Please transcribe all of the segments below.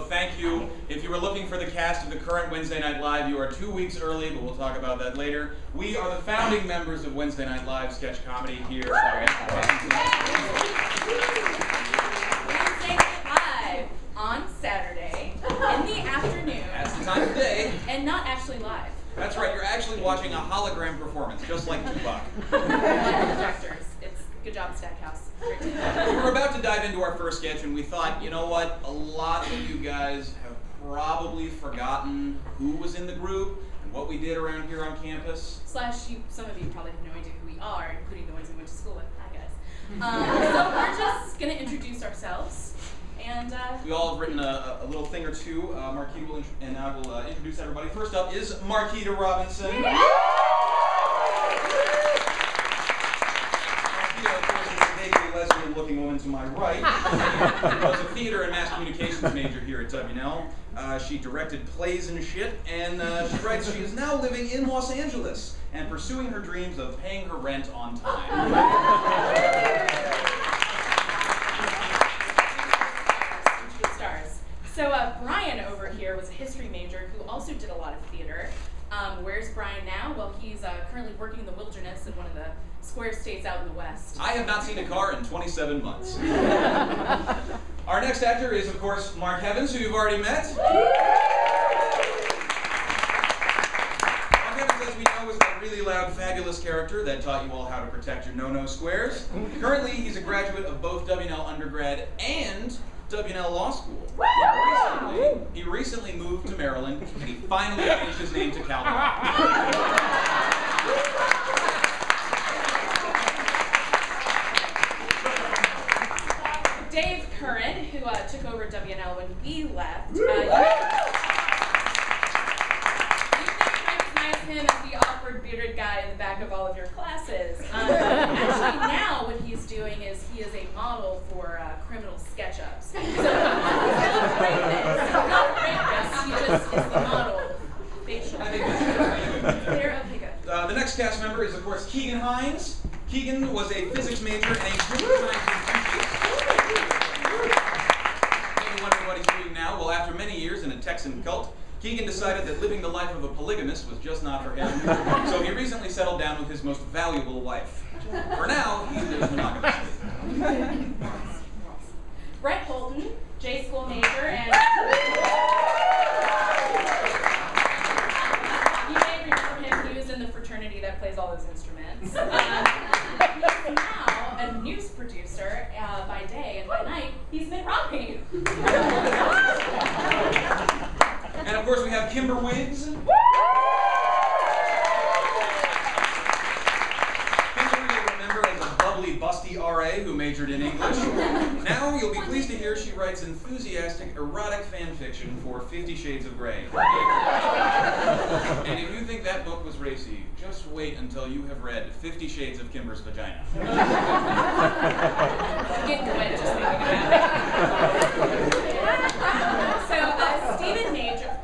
thank you. If you were looking for the cast of the current Wednesday Night Live, you are 2 weeks early, but we'll talk about that later. We are the founding members of Wednesday Night Live sketch comedy here. Wednesday Night Live on Saturday in the afternoon. That's the time of day. And not actually live. That's right, you're actually watching a hologram performance, just like Tupac. Projectors. It's good job, Stackhouse. Great to know. We're about to dive into our first sketch, and we thought, you know what? A lot of you guys have probably forgotten who was in the group and what we did around here on campus. Slash, some of you probably have no idea who we are, including the ones we went to school with. Hi, guys. So we're just going to introduce ourselves. And we all have written a little thing or two. Marquita will and I will introduce everybody. First up is Marquita Robinson. Marquita, of course, is a vaguely lesbian-looking woman to my right. She was a theater and mass communications major here at WNL. She directed plays and shit, and she writes she is now living in Los Angeles and pursuing her dreams of paying her rent on time. So Brian over here was a history major who also did a lot of theater. Where's Brian now? Well, he's currently working in the wilderness in one of the square states out in the West. I have not seen a car in 27 months. Our next actor is, of course, Mark Evans, who you've already met. Mark Evans, as we know, is that really loud, fabulous character that taught you all how to protect your no-no squares. Currently, he's a graduate of both WNL undergrad and WNL Law School. He recently moved to Maryland, and he finally changed his name to Calvin. Dave Curran, who took over WNL when we left. You may recognize him as the awkward bearded guy in the back of all of your classes. Actually, now what he's doing is he is a model for criminal sketch-ups. So he's not rapist. He just is the model. Facial. I think that's good. Okay, good. The next cast member is, of course, Keegan Hines. Keegan was a physics major and a computer science enthusiast. Maybe wondering what he's doing now. Well, after many years in a Texan cult, Keegan decided that living the life of a polygamist was just not for him, so he recently settled down with his most valuable wife. For now, he lives monogamously. Brett Holton, J School major, and you may remember him. He was in the fraternity that plays all those instruments. He's now a news producer by day, and by night, he's Mitt Romney. And of course, we have Kimber Wiggs. Kimber, you'll remember as a bubbly, busty RA who majored in English. Now, you'll be pleased to hear she writes enthusiastic, erotic fan fiction for 50 Shades of Grey. And if you think that book was racy, just wait until you have read 50 Shades of Kimber's Vagina. Getting wet just thinking about it. So,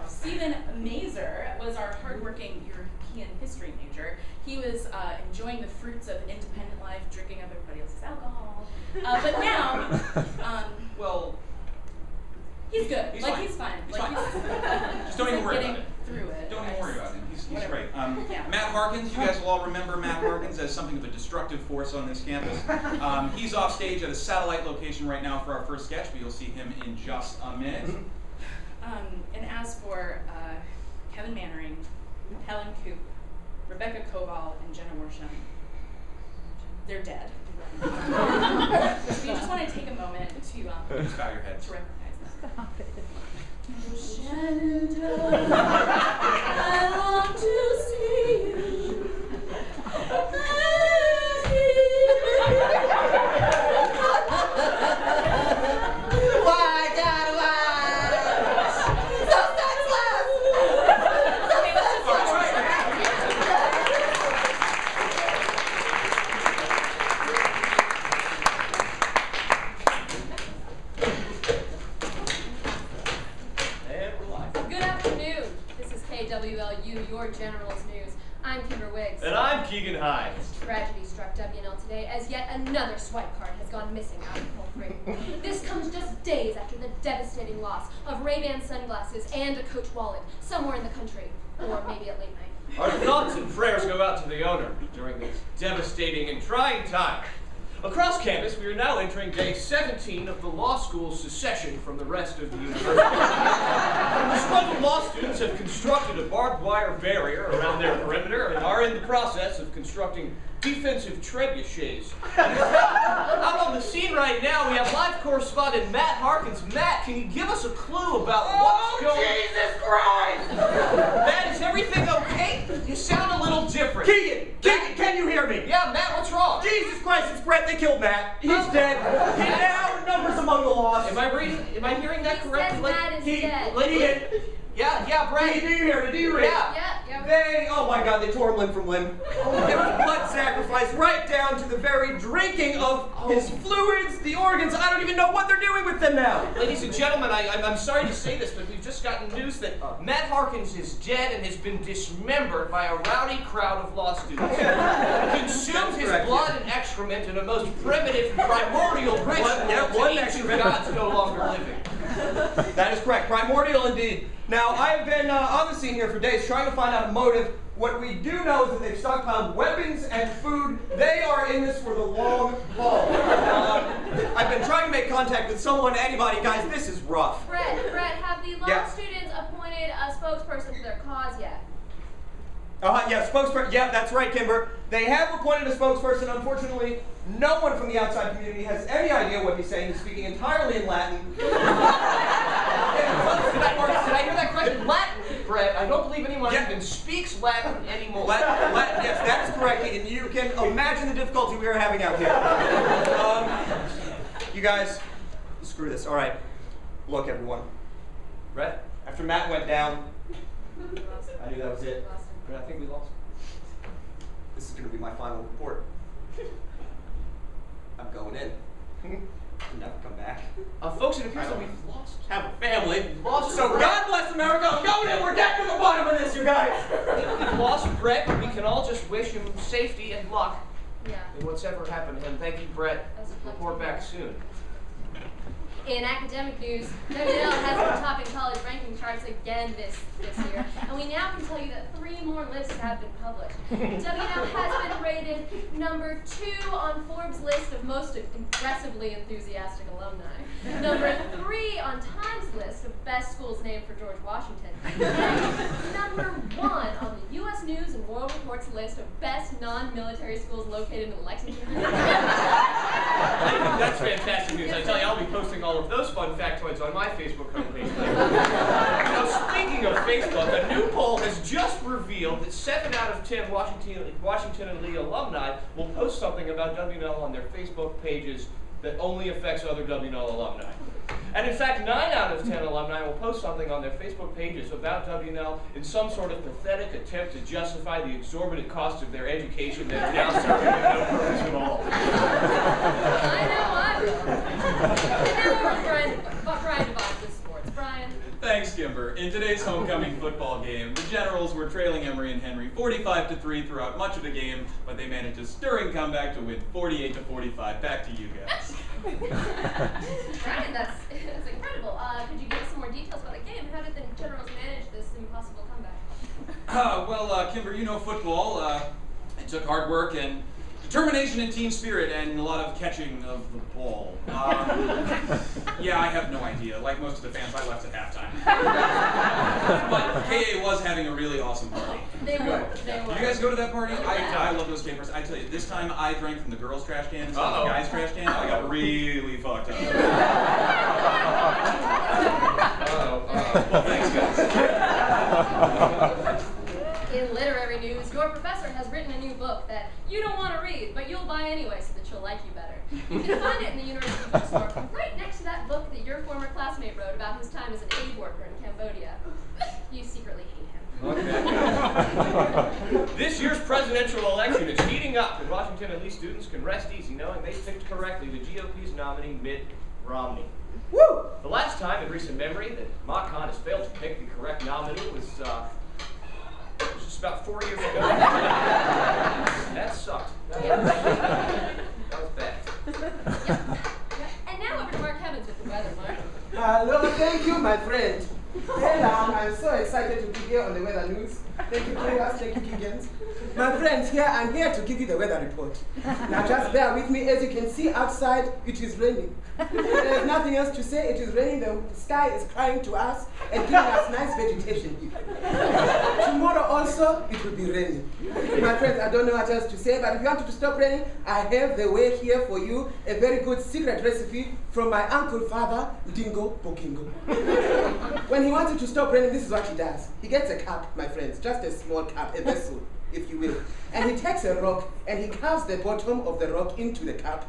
Stephen Mazer was our hardworking European history major. He was enjoying the fruits of an independent life, drinking up everybody else's alcohol. But now, well, he's good. He's like fine. He's fine. He's like fine. Just don't even worry about it. Through it. Don't even worry about him. He's great. Yeah. Matt Harkins, you guys will all remember Matt Harkins as something of a destructive force on this campus. He's off stage at a satellite location right now for our first sketch, but you'll see him in just a minute. And as for Kevin Mannering, Helen Coop, Rebecca Koval, and Jenna Worsham, they're dead. So you just want to take a moment to Just bow your head. to recognize them. Stop it. I want to see you. Why, Dad, why? So sexless! Okay, let's just Good afternoon. This is KWLU, your General's News. I'm Kimber Wiggs. And I'm Keegan Hines. Tragedy struck WNL today as yet another swipe card has gone missing out of Cold Spring. This comes just days after the devastating loss of Ray-Ban sunglasses and a Coach wallet somewhere in the country, or maybe at late night. Our thoughts and prayers go out to the owner during this devastating and trying time. Across campus, we are now entering day 17 of the law school's secession from the rest of the university. Disgruntled law students have constructed a barbed wire barrier around their perimeter and are in the process of constructing defensive trebuchets. Out on the scene right now, we have live correspondent Matt Harkins. Matt, can you give us a clue about what's going on? Jesus Christ! Matt, is everything okay? You sound a little different. Keegan, can you hear me? Yeah, Matt, what's wrong? Jesus Christ, it's Brett. They killed Matt. He's dead. He now numbers among the lost. Am I hearing that He correctly? says Matt is dead. Keegan, Yeah, Brett. do you hear me? Do you read? Yeah. They, oh my God, they tore him limb from limb. There was blood sacrifice right down to the very drinking of his fluids, the organs. I don't even know what they're doing with them now. Ladies and gentlemen, I'm sorry to say this, but we've just gotten news that Matt Harkins is dead and has been dismembered by a rowdy crowd of law students. Consumed his correct, blood and excrement in a most primitive, primordial ritual one to each of excrement. gods no longer living. That is correct. Primordial indeed. Now, I've been on the scene here for days trying to find out a motive. What we do know is that they've stockpiled weapons and food. They are in this for the long haul. I've been trying to make contact with someone, anybody. Guys, this is rough. Brett, have the law Yeah. students appointed a spokesperson for their cause yet? Yeah, spokesperson. Yeah, that's right, Kimber. They have appointed a spokesperson. Unfortunately, no one from the outside community has any idea what he's saying. He's speaking entirely in Latin. Did I hear that correctly? Latin, Brett. I don't believe anyone even speaks Latin anymore. Latin, yes, that is correct, and you can imagine the difficulty we are having out here. You guys, screw this. All right, look, everyone. Brett? After Matt went down, I knew that was it. Brett, I think we lost. This is going to be my final report. I'm going in. I'll never come back. Folks, it appears that we've lost. Have a family. Lost. So God bless America. I'm going in. We're getting to the bottom of this, you guys. We've lost Brett, but we can all just wish him safety and luck Yeah. in what's ever happened to him. Thank you, Brett. That's a Report lucky back soon. In academic news, WNL has been topping college ranking charts again this year, and we now can tell you that 3 more lists have been published. WNL has been rated number 2 on Forbes' list of most aggressively enthusiastic alumni, number 3 on Time's list of best schools named for George Washington, and number 1 on the U.S. News and World Report's list of best non-military schools located in Lexington. That's fantastic news. I tell you, I'll be posting all of those fun factoids on my Facebook homepage later. Now, speaking of Facebook, a new poll has just revealed that 7 out of 10 Washington and Lee alumni will post something about WNL on their Facebook pages that only affects other WNL alumni. And in fact, 9 out of 10 alumni will post something on their Facebook pages about WNL in some sort of pathetic attempt to justify the exorbitant cost of their education that is now serving them no purpose at all. I know, And now we're Brian Devon with sports. Brian. Thanks, Kimber. In today's homecoming football game, the Generals were trailing Emory and Henry 45-3 throughout much of the game, but they managed a stirring comeback to win 48-45. Back to you guys. Brian, that's incredible. Could you give us some more details about the game? How did the Generals manage this impossible comeback? Well, Kimber, you know football. It took hard work and determination and team spirit and a lot of catching of the ball. Yeah, I have no idea. Like most of the fans, I left at halftime. But KA was having a really awesome party. They were. Did you guys go to that party? I love those campers. I tell you, this time I drank from the girls' trash can instead of the guys' trash can. I got really fucked up. Well, thanks, guys. In literary news, your professor has written a new book that you don't want to read, but you'll buy anyway so that she'll like you better. You can find it in the university bookstore, right next to that book that your former classmate wrote about his time as an aid worker in Cambodia. You secretly hate him. Okay. This year's presidential election is heating up, and Washington and Lee students can rest easy knowing they picked correctly the GOP's nominee, Mitt Romney. Woo! The last time in recent memory that MockCon has failed to pick the correct nominee was just about 4 years ago. That sucked. That was bad. Hello, thank you, my friend. Hello, I'm so excited to be here on the weather news. Thank you, Kaylas. Thank you, Keegan. My friends, I'm here to give you the weather report. Now just bear with me. As you can see outside, it is raining. There's nothing else to say. It is raining. The sky is crying to us and giving us nice vegetation here. Tomorrow also, it will be raining. My friends, I don't know what else to say, but if you want it to stop raining, I have the way here for you, a very good secret recipe from my uncle father, Dingo Bokingo. When he wants it to stop raining, this is what he does. He gets a cup, my friends, just a small cup, a vessel, if you will. And he takes a rock and he carves the bottom of the rock into the cup.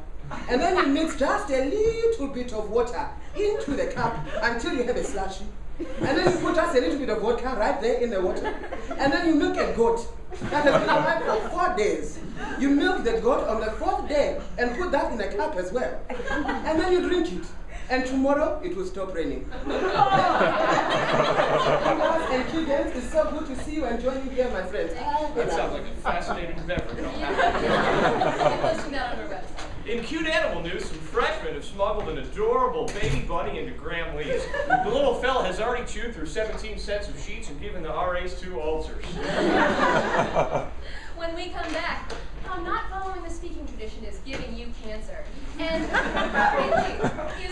And then you mix just a little bit of water into the cup until you have a slushy. And then you put just a little bit of vodka right there in the water. And then you milk a goat that has been alive for 4 days. You milk the goat on the 4th day and put that in a cup as well. And then you drink it. And tomorrow it will stop raining. And Keegan, it's so good to see you and join you here, my friends. That sounds like a fascinating beverage. Posting that on our website. In cute animal news, some freshmen have smuggled an adorable baby bunny into Graham Lee's. The little fella has already chewed through 17 sets of sheets and given the RAs 2 ulcers. When we come back, how not following the speaking tradition is giving you cancer. And really, is